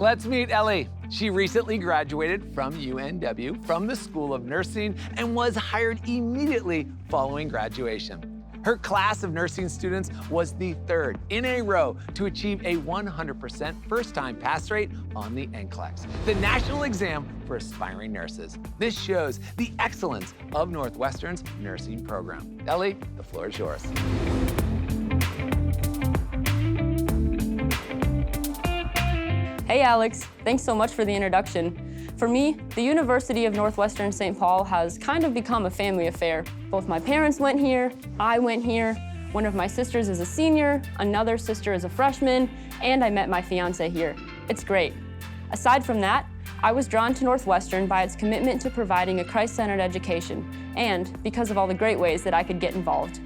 Let's meet Ellie. She recently graduated from UNW from the School of Nursing and was hired immediately following graduation. Her class of nursing students was the third in a row to achieve a 100% first-time pass rate on the NCLEX, the national exam for aspiring nurses. This shows the excellence of Northwestern's nursing program. Ellie, the floor is yours. Hey Alex, thanks so much for the introduction. For me, the University of Northwestern St. Paul has kind of become a family affair. Both my parents went here, I went here, one of my sisters is a senior, another sister is a freshman, and I met my fiance here. It's great. Aside from that, I was drawn to Northwestern by its commitment to providing a Christ-centered education, and because of all the great ways that I could get involved.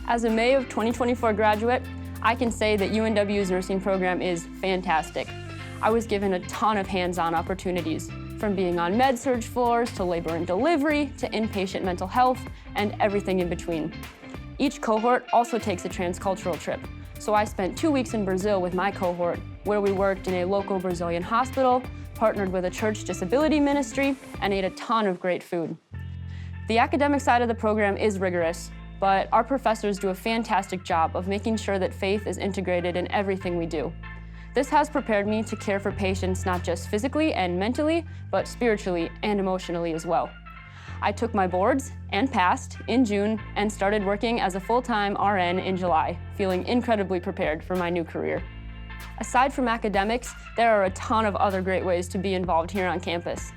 As a May of 2024 graduate, I can say that UNW's nursing program is fantastic. I was given a ton of hands-on opportunities, from being on med-surg floors to labor and delivery to inpatient mental health and everything in between. Each cohort also takes a transcultural trip, so I spent 2 weeks in Brazil with my cohort, where we worked in a local Brazilian hospital, partnered with a church disability ministry, and ate a ton of great food. The academic side of the program is rigorous, but our professors do a fantastic job of making sure that faith is integrated in everything we do. This has prepared me to care for patients not just physically and mentally, but spiritually and emotionally as well. I took my boards and passed in June and started working as a full-time RN in July, feeling incredibly prepared for my new career. Aside from academics, there are a ton of other great ways to be involved here on campus.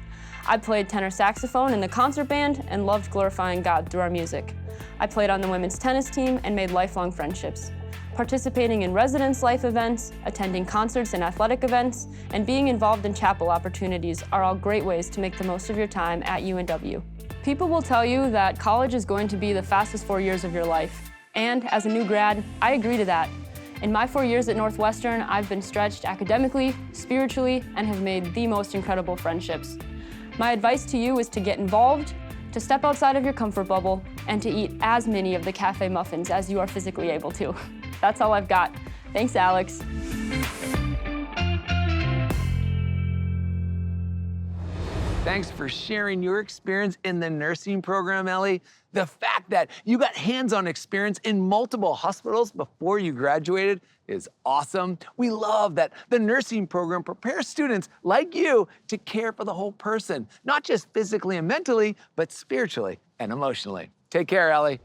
I played tenor saxophone in the concert band and loved glorifying God through our music. I played on the women's tennis team and made lifelong friendships. Participating in residence life events, attending concerts and athletic events, and being involved in chapel opportunities are all great ways to make the most of your time at UNW. People will tell you that college is going to be the fastest 4 years of your life. And as a new grad, I agree to that. In my 4 years at Northwestern, I've been stretched academically, spiritually, and have made the most incredible friendships. My advice to you is to get involved, to step outside of your comfort bubble, and to eat as many of the cafe muffins as you are physically able to. That's all I've got. Thanks, Alex. Thanks for sharing your experience in the nursing program, Ellie. The fact that you got hands-on experience in multiple hospitals before you graduated is awesome. We love that the nursing program prepares students like you to care for the whole person, not just physically and mentally, but spiritually and emotionally. Take care, Ellie.